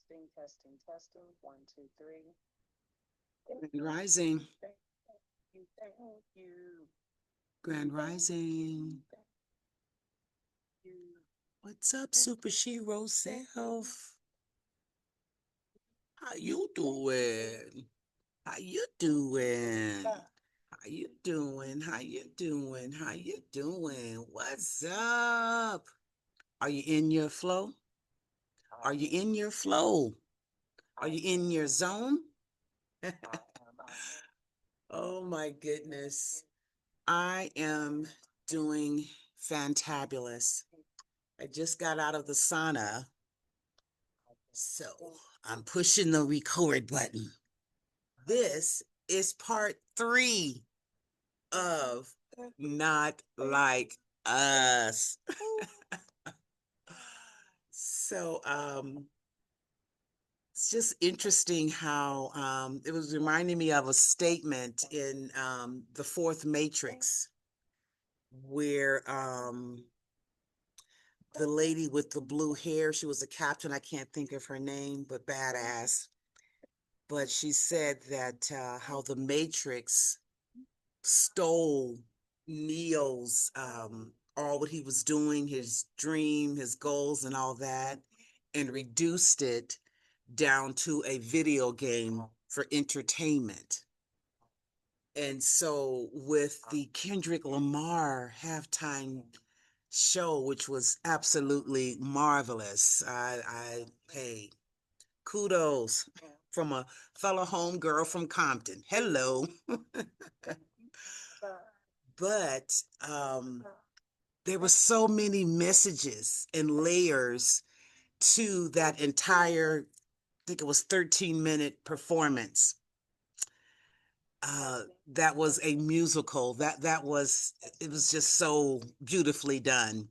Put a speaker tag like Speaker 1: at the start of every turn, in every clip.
Speaker 1: Testing. 1, 2, 3.
Speaker 2: Grand Rising.
Speaker 1: Thank you.
Speaker 2: Grand Rising.
Speaker 1: You.
Speaker 2: What's up, Super Shero self? How you doing? How you doing? How you doing? How you doing? How you doing? What's up? Are you in your flow? Are you in your flow? Are you in your zone? Oh my goodness. I am doing fantabulous. I just got out of the sauna, so I'm pushing the record button. This is part 3 of Not Like Us. So, it's just interesting how it was reminding me of a statement in the fourth Matrix where the lady with the blue hair, she was a captain, I can't think of her name, but badass. But she said that how the Matrix stole Neo's all what he was doing, his dream, his goals, and all that, and reduced it down to a video game for entertainment. And so, with the Kendrick Lamar halftime show, which was absolutely marvelous, hey, kudos from a fellow homegirl from Compton. Hello. But there were so many messages and layers to that entire, I think it was 13-minute performance. That was a musical. That was, it was just so beautifully done.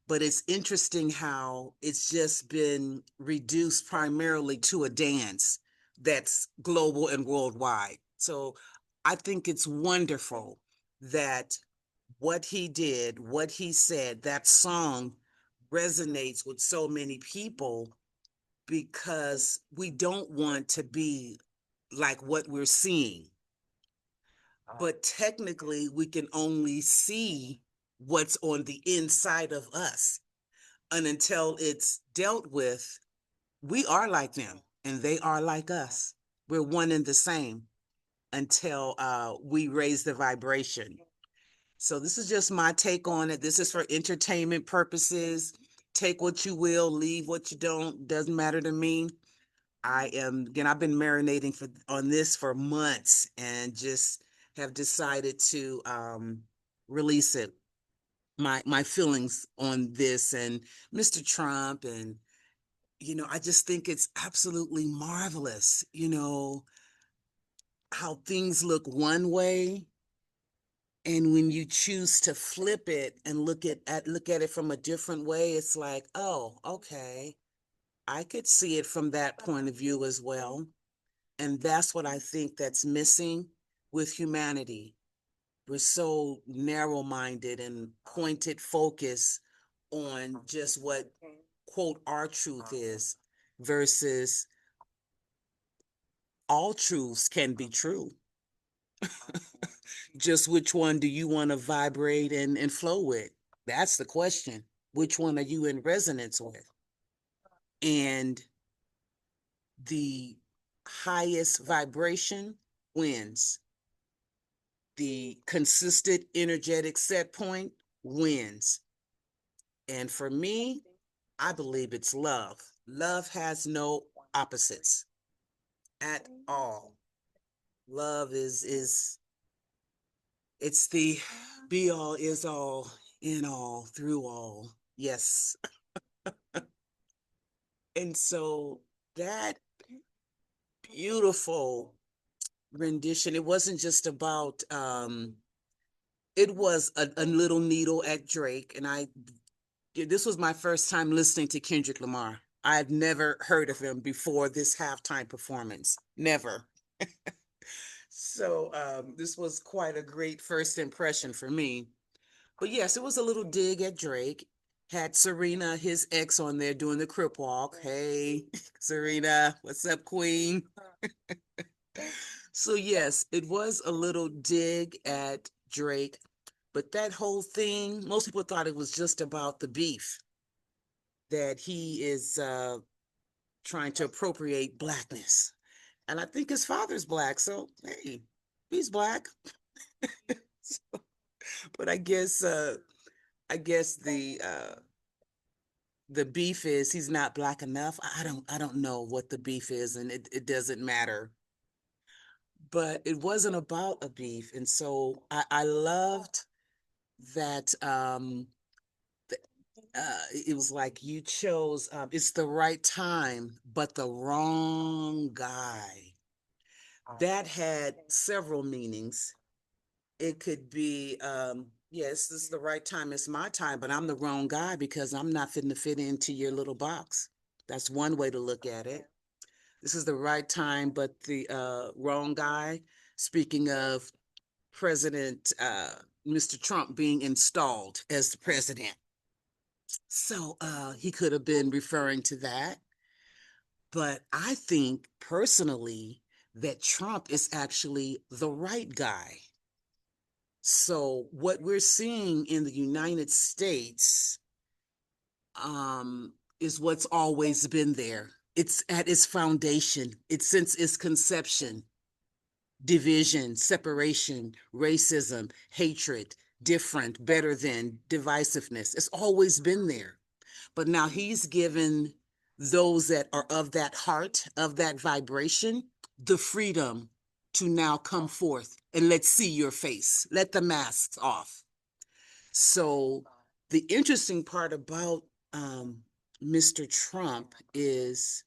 Speaker 2: But it's interesting how it's just been reduced primarily to a dance that's global and worldwide. So I think it's wonderful that what he did, what he said, that song resonates with so many people because we don't want to be like what we're seeing. But technically, we can only see what's on the inside of us. And until it's dealt with, we are like them and they are like us. We're one and the same until we raise the vibration. So this is just my take on it. This is for entertainment purposes. Take what you will, leave what you don't. Doesn't matter to me. Again, I've been marinating on this for months and just have decided to release it. My feelings on this and Mr. Trump, and I just think it's absolutely marvelous, how things look one way, and when you choose to flip it and look at it from a different way, it's like, oh, okay, I could see it from that point of view as well. And that's what I think that's missing with humanity. We're so narrow-minded and pointed focus on just what, quote, our truth is versus all truths can be true. Just which one do you want to vibrate and flow with? That's the question. Which one are you in resonance with? And the highest vibration wins. The consistent energetic set point wins. And for me, I believe it's love. Love has no opposites at all. Love is it's the be all, is all, in all, through all. Yes. And so that beautiful rendition, it wasn't just about it was a little needle at Drake. And this was my first time listening to Kendrick Lamar. I've never heard of him before this halftime performance. Never. So this was quite a great first impression for me. But yes, it was a little dig at Drake. Had Serena, his ex, on there doing the crip walk. Hey, Serena, what's up, Queen? So yes, it was a little dig at Drake, but that whole thing, most people thought it was just about the beef that he is trying to appropriate blackness. And I think his father's black, so hey, he's black. But I guess the beef is he's not black enough. I don't know what the beef is, and it doesn't matter. But it wasn't about a beef. And so I loved that it was like you chose it's the right time, but the wrong guy. That had several meanings. It could be, yes, this is the right time, it's my time, but I'm the wrong guy because I'm not fitting to fit into your little box. That's one way to look at it. This is the right time, but the wrong guy. Speaking of President Mr. Trump being installed as the president. So he could have been referring to that. But I think personally that Trump is actually the right guy. So what we're seeing in the United States is what's always been there. It's at its foundation. It's since its conception. Division, separation, racism, hatred, different, better than, divisiveness. It's always been there. But now he's given those that are of that heart, of that vibration, the freedom to now come forth and let's see your face. Let the masks off. So the interesting part about Mr. Trump is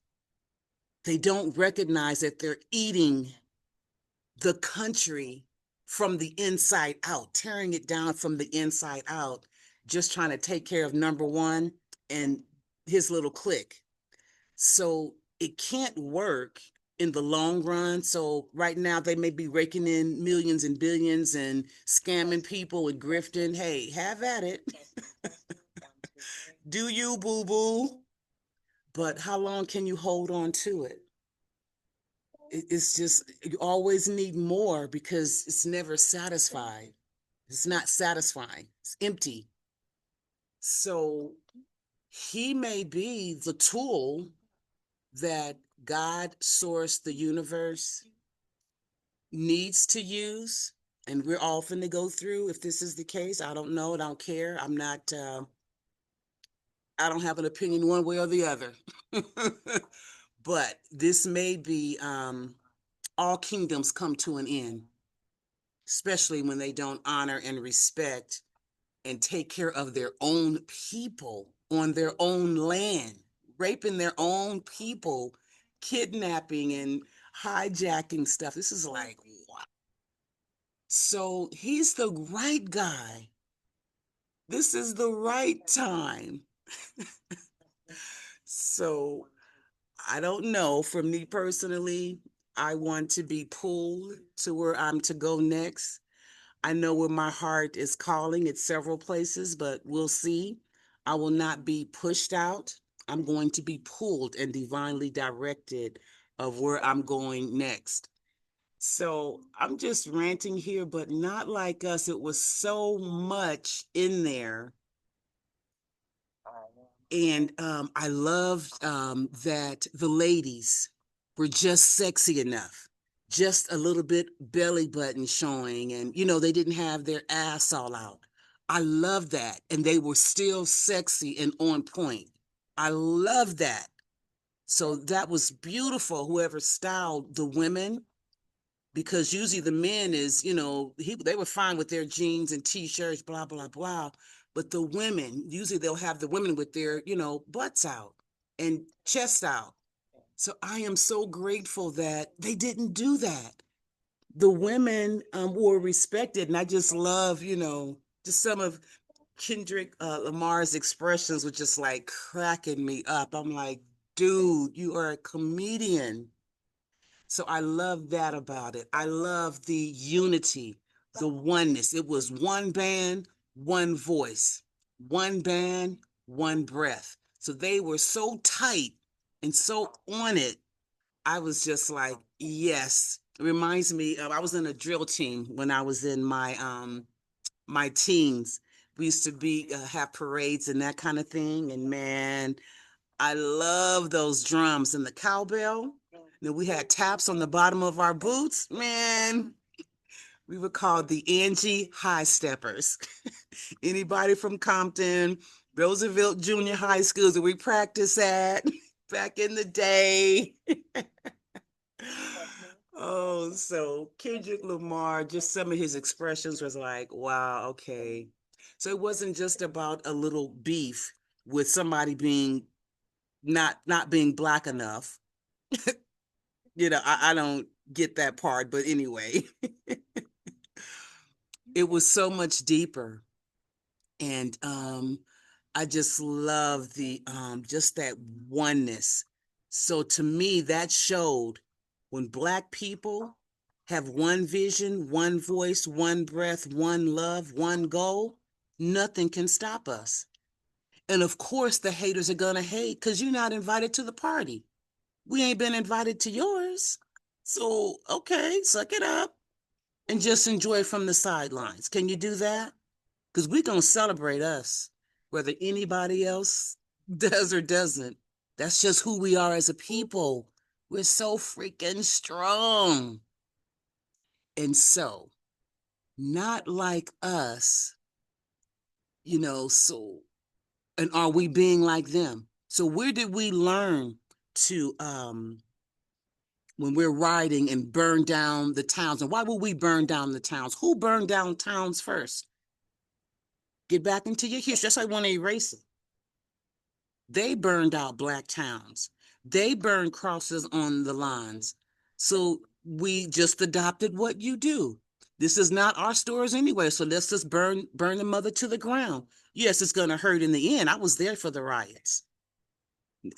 Speaker 2: they don't recognize that they're eating the country from the inside out, tearing it down from the inside out, just trying to take care of number one and his little clique. So it can't work in the long run. So right now they may be raking in millions and billions and scamming people and grifting. Hey, have at it. Do you, boo boo? But how long can you hold on to it? It's just, you always need more because it's never satisfied. It's not satisfying, it's empty. So he may be the tool that God, source, the universe needs to use. And we're all finna go through. If this is the case, I don't know. I don't care. I'm not, I don't have an opinion one way or the other. But this may be all kingdoms come to an end, especially when they don't honor and respect and take care of their own people on their own land, raping their own people, kidnapping and hijacking stuff. This is like, wow. So he's the right guy. This is the right time. So I don't know. For me personally, I want to be pulled to where I'm to go next. I know where my heart is calling. It's several places, but we'll see. I will not be pushed out. I'm going to be pulled and divinely directed of where I'm going next. So I'm just ranting here, but not like us. It was so much in there. And I loved that the ladies were just sexy enough, just a little bit belly button showing, and they didn't have their ass all out. I love that, and they were still sexy and on point. I love that. So that was beautiful. Whoever styled the women, because usually the men is, they were fine with their jeans and t-shirts, blah, blah, blah. But the women, usually they'll have the women with their, butts out and chest out. So I am so grateful that they didn't do that. The women were respected. And I just love, just some of Kendrick Lamar's expressions were just like cracking me up. I'm like, dude, you are a comedian. So I love that about it. I love the unity, the oneness. It was one band, one voice, one band, one breath. So they were so tight and so on it. I was just like, yes. It reminds me of, I was in a drill team when I was in my teens. We used to be have parades and that kind of thing. And man, I love those drums and the cowbell. Then we had taps on the bottom of our boots. Man, we were called the Angie High Steppers. Anybody from Compton, Roosevelt Junior High Schools that we practiced at back in the day. Oh, so Kendrick Lamar, just some of his expressions was like, wow, okay. So it wasn't just about a little beef with somebody being not being black enough. I don't get that part, but anyway, it was so much deeper. And I just love the just that oneness. So to me, that showed when Black people have one vision, one voice, one breath, one love, one goal, nothing can stop us. And of course, the haters are gonna hate because you're not invited to the party. We ain't been invited to yours. So, okay, suck it up and just enjoy from the sidelines. Can you do that? Because we're going to celebrate us, whether anybody else does or doesn't. That's just who we are as a people. We're so freaking strong. And so, not like us, so, and are we being like them? So, where did we learn to, when we're riding and burn down the towns? And why would we burn down the towns? Who burned down towns first? Get back into your history. That's why I want to erase it. They burned out Black towns. They burned crosses on the lines. So we just adopted what you do. This is not our stores anyway, so let's just burn the mother to the ground. Yes, it's going to hurt in the end. I was there for the riots.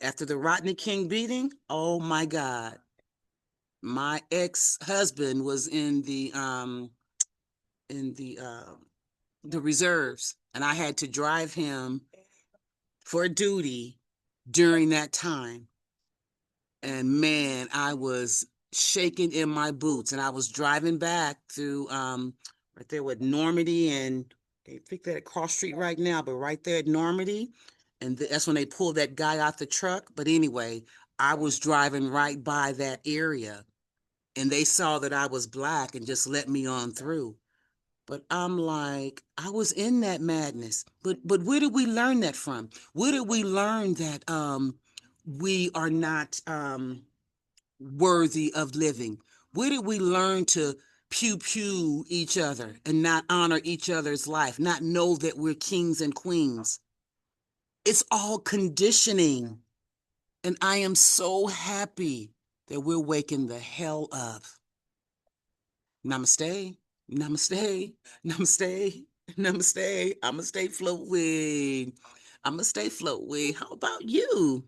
Speaker 2: After the Rodney King beating, oh my God. My ex-husband was in the reserves, and I had to drive him for duty during that time. And man, I was shaking in my boots, and I was driving back through right there with Normandy, and they picked that at Cross Street right now, but right there at Normandy, and that's when they pulled that guy out the truck. But anyway, I was driving right by that area, and they saw that I was Black and just let me on through. But I'm like, I was in that madness. But where did we learn that from? Where did we learn that we are not worthy of living? Where did we learn to pew pew each other and not honor each other's life, not know that we're kings and queens? It's all conditioning. And I am so happy that we're waking the hell up. Namaste, namaste, namaste, namaste. I'ma stay float with. I'ma stay float with. How about you?